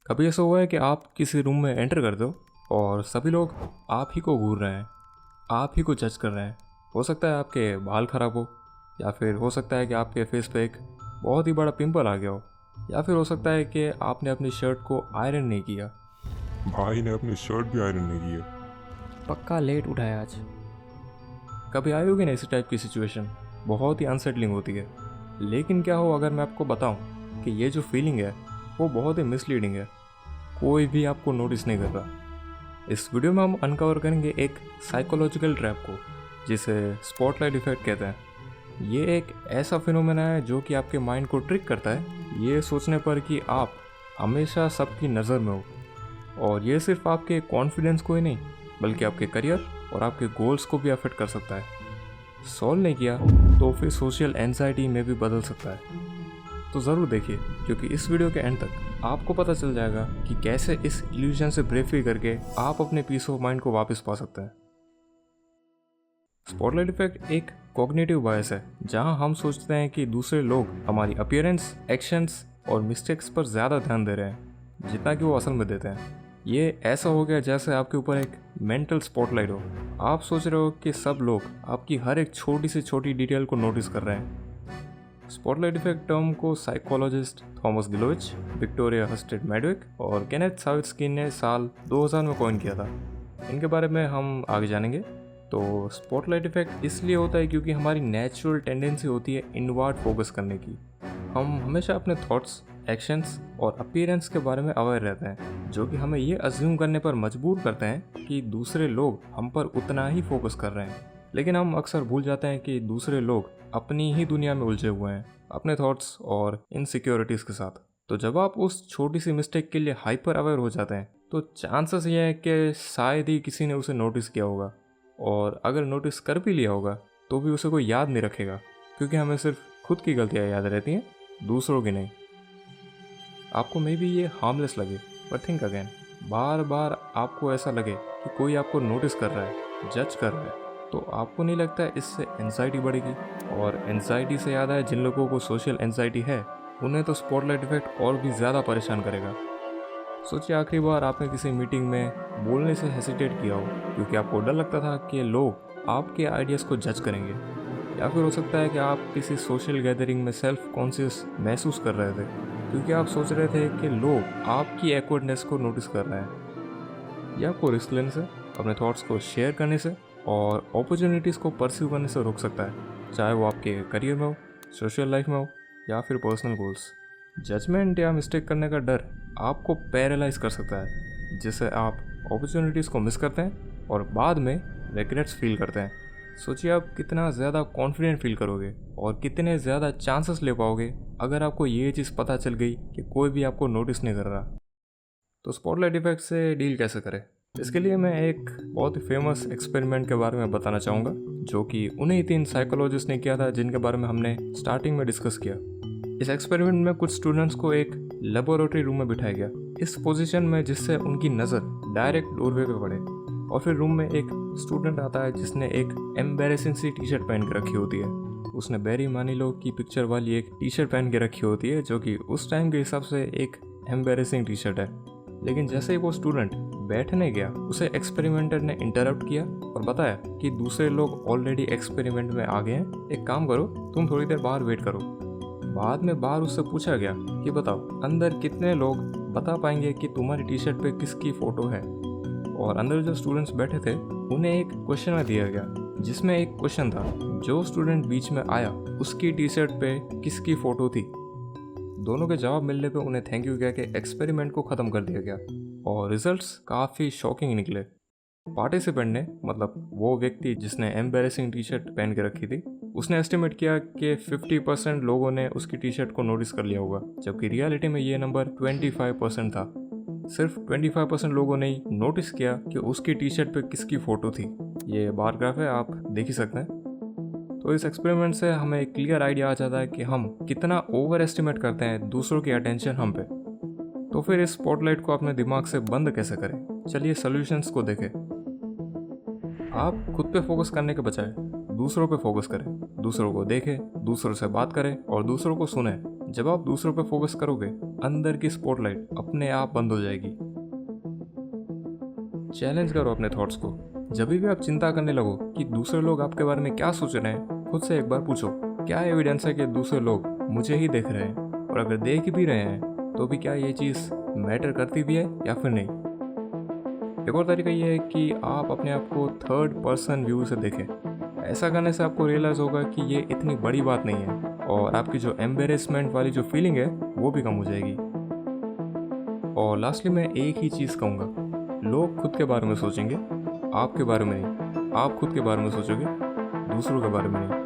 कभी ऐसा हुआ है कि आप किसी रूम में एंटर करते हो और सभी लोग आप ही को घूर रहे हैं, आप ही को जज कर रहे हैं। हो सकता है आपके बाल खराब हो, या फिर हो सकता है कि आपके फेस पे एक बहुत ही बड़ा पिंपल आ गया हो, या फिर हो सकता है कि आपने अपनी शर्ट को आयरन नहीं किया। भाई ने अपनी शर्ट भी आयरन नहीं की है। पक्का लेट उठाया आज। कभी आई होगी ना इसी टाइप की सिचुएशन, बहुत ही अनसेटलिंग होती है। लेकिन क्या हो अगर मैं आपको बताऊं कि ये जो फीलिंग है वो बहुत ही मिसलीडिंग है, कोई भी आपको नोटिस नहीं कर रहा। इस वीडियो में हम अनकवर करेंगे एक साइकोलॉजिकल ट्रैप को, जिसे स्पॉटलाइट इफेक्ट कहते हैं। ये एक ऐसा फिनोमेना है जो कि आपके माइंड को ट्रिक करता है ये सोचने पर कि आप हमेशा सबकी नज़र में हो, और ये सिर्फ आपके कॉन्फिडेंस को ही नहीं बल्कि आपके करियर और आपके गोल्स को भी अफेक्ट कर सकता है। सॉल्व नहीं किया तो फिर सोशल एंजाइटी में भी बदल सकता है। तो ज़रूर देखिए, क्योंकि इस वीडियो के एंड तक आपको पता चल जाएगा कि कैसे इस इल्यूजन से ब्रेक फ्री करके आप अपने पीस ऑफ माइंड को वापस पा सकते हैं। स्पॉटलाइट इफेक्ट एक कॉग्निटिव बायस है, जहां हम सोचते हैं कि दूसरे लोग हमारी अपीयरेंस, एक्शंस और मिस्टेक्स पर ज़्यादा ध्यान दे रहे हैं जितना कि वो असल में देते हैं। ये ऐसा हो गया जैसे आपके ऊपर एक मेंटल स्पॉटलाइट हो। आप सोच रहे हो कि सब लोग आपकी हर एक छोटी से छोटी डिटेल को नोटिस कर रहे हैं। स्पॉटलाइट इफेक्ट टर्म को साइकोलॉजिस्ट थॉमस गिलोविच, विक्टोरिया हस्टेड मैडविक और केनेथ सावित्स्की ने साल 2000 में कॉइन किया था। इनके बारे में हम आगे जानेंगे। तो स्पॉटलाइट इफेक्ट इसलिए होता है क्योंकि हमारी नेचुरल टेंडेंसी होती है इनवर्ड फोकस करने की। हम हमेशा अपने थॉट्स, एक्शंस और अपीयरेंस के बारे में अवेयर रहते हैं, जो कि हमें ये अज्यूम करने पर मजबूर करते हैं कि दूसरे लोग हम पर उतना ही फोकस कर रहे हैं। लेकिन हम अक्सर भूल जाते हैं कि दूसरे लोग अपनी ही दुनिया में उलझे हुए हैं, अपने थॉट्स और इनसिक्योरिटीज़ के साथ। तो जब आप उस छोटी सी मिस्टेक के लिए हाइपर अवेयर हो जाते हैं तो चांसेस ये है कि शायद ही किसी ने उसे नोटिस किया होगा, और अगर नोटिस कर भी लिया होगा तो भी उसे कोई याद नहीं रखेगा, क्योंकि हमें सिर्फ खुद की गलतियाँ याद रहती हैं, दूसरों की नहीं। आपको मे बी ये हार्मलेस लगे, पर थिंक अगेन। बार बार आपको ऐसा लगे कि कोई आपको नोटिस कर रहा है, जज कर रहा है, तो आपको नहीं लगता है इससे एंजाइटी बढ़ेगी? और एंजाइटी से याद है, जिन लोगों को सोशल एंजाइटी है उन्हें तो स्पॉटलाइट इफेक्ट और भी ज़्यादा परेशान करेगा। सोचिए आखिरी बार आपने किसी मीटिंग में बोलने से हेसिटेट किया हो क्योंकि आपको डर लगता था कि लोग आपके आइडियाज़ को जज करेंगे, या फिर हो सकता है कि आप किसी सोशल गैदरिंग में सेल्फ कॉन्शियस महसूस कर रहे थे क्योंकि आप सोच रहे थे कि लोग आपकी एक्वर्डनेस को नोटिस कर रहे हैं। या आपको रिस्क लेने से, अपने थॉट्स को शेयर करने से और अपॉर्चुनिटीज़ को परस्यू करने से रोक सकता है, चाहे वो आपके करियर में हो, सोशल लाइफ में हो, या फिर पर्सनल गोल्स। जजमेंट या मिस्टेक करने का डर आपको पैरालाइज कर सकता है, जिससे आप अपॉर्चुनिटीज़ को मिस करते हैं और बाद में रिग्रेट्स फील करते हैं। सोचिए आप कितना ज़्यादा कॉन्फिडेंट फील करोगे और कितने ज़्यादा चांसेस ले पाओगे अगर आपको ये चीज़ पता चल गई कि कोई भी आपको नोटिस नहीं कर रहा। तो स्पॉटलाइट इफेक्ट से डील कैसे करें? इसके लिए मैं एक बहुत ही फेमस एक्सपेरिमेंट के बारे में बताना चाहूँगा, जो कि उन्हीं 3 साइकोलॉजिस्ट ने किया था जिनके बारे में हमने स्टार्टिंग में डिस्कस किया। इस एक्सपेरिमेंट में कुछ स्टूडेंट्स को एक लेबोरेटरी रूम में बिठाया गया, इस पोजीशन में जिससे उनकी नज़र डायरेक्ट डोरवे पे पड़े। और फिर रूम में एक स्टूडेंट आता है जिसने एक एम्बेरेसिंग सी टी शर्ट पहन के रखी होती है। उसने बैरी मानिलो की पिक्चर वाली एक टी शर्ट पहन के रखी होती है, जो कि उस टाइम के हिसाब से एक एम्बेरेसिंग टी शर्ट है। लेकिन जैसे ही वो स्टूडेंट बैठने गया, उसे एक्सपेरिमेंटर ने इंटरप्ट किया और बताया कि दूसरे लोग ऑलरेडी एक्सपेरिमेंट में आ गए हैं, एक काम करो, तुम थोड़ी देर बाहर वेट करो। बाद में बाहर उससे पूछा गया कि बताओ अंदर कितने लोग बता पाएंगे कि तुम्हारी टी शर्ट पे किसकी फ़ोटो है। और अंदर जो स्टूडेंट्स बैठे थे उन्हें एक क्वेश्चन दिया गया, जिसमें एक क्वेश्चन था, जो स्टूडेंट बीच में आया उसकी टी शर्ट पे किसकी फ़ोटो थी। दोनों के जवाब मिलने पे उन्हें थैंक यू कह के एक्सपेरिमेंट को ख़त्म कर दिया गया, और रिजल्ट्स काफ़ी शॉकिंग निकले। पार्टिसिपेंट ने, मतलब वो व्यक्ति जिसने एम्बेरेसिंग टी शर्ट पहन के रखी थी, उसने एस्टिमेट किया कि 50% लोगों ने उसकी टी शर्ट को नोटिस कर लिया होगा, जबकि रियलिटी में ये नंबर 25% था। सिर्फ 25% लोगों ने ही नोटिस किया कि उसकी टी शर्ट पे किसकी फ़ोटो थी। ये बार ग्राफ है, आप देख ही सकते हैं। तो इस एक्सपेरिमेंट से हमें एक क्लियर आइडिया आ जाता है कि हम कितना ओवर एस्टिमेट करते हैं दूसरों की अटेंशन हम पे। तो फिर इस स्पॉटलाइट को अपने दिमाग से बंद कैसे करें? चलिए सॉल्यूशंस को देखें। आप खुद पे फोकस करने के बजाय दूसरों पे फोकस करें, दूसरों को देखें, दूसरों से बात करें और दूसरों को सुनें। जब आप दूसरों पे फोकस करोगे, अंदर की स्पॉटलाइट अपने आप बंद हो जाएगी। चैलेंज करो अपने थॉट्स को। जब भी आप चिंता करने लगो कि दूसरे लोग आपके बारे में क्या सोच रहे हैं, खुद से एक बार पूछो, क्या एविडेंस है कि दूसरे लोग मुझे ही देख रहे हैं? और अगर देख भी रहे हैं तो भी क्या ये चीज़ मैटर करती भी है या फिर नहीं? एक और तरीका ये है कि आप अपने आप को थर्ड पर्सन व्यू से देखें। ऐसा करने से आपको रियलाइज़ होगा कि ये इतनी बड़ी बात नहीं है और आपकी जो एम्बेरेसमेंट वाली जो फीलिंग है वो भी कम हो जाएगी। और लास्टली मैं एक ही चीज़ कहूँगा, लोग खुद के बारे में सोचेंगे, आपके बारे में नहीं। आप खुद के बारे में सोचोगे, दूसरों के बारे में नहीं।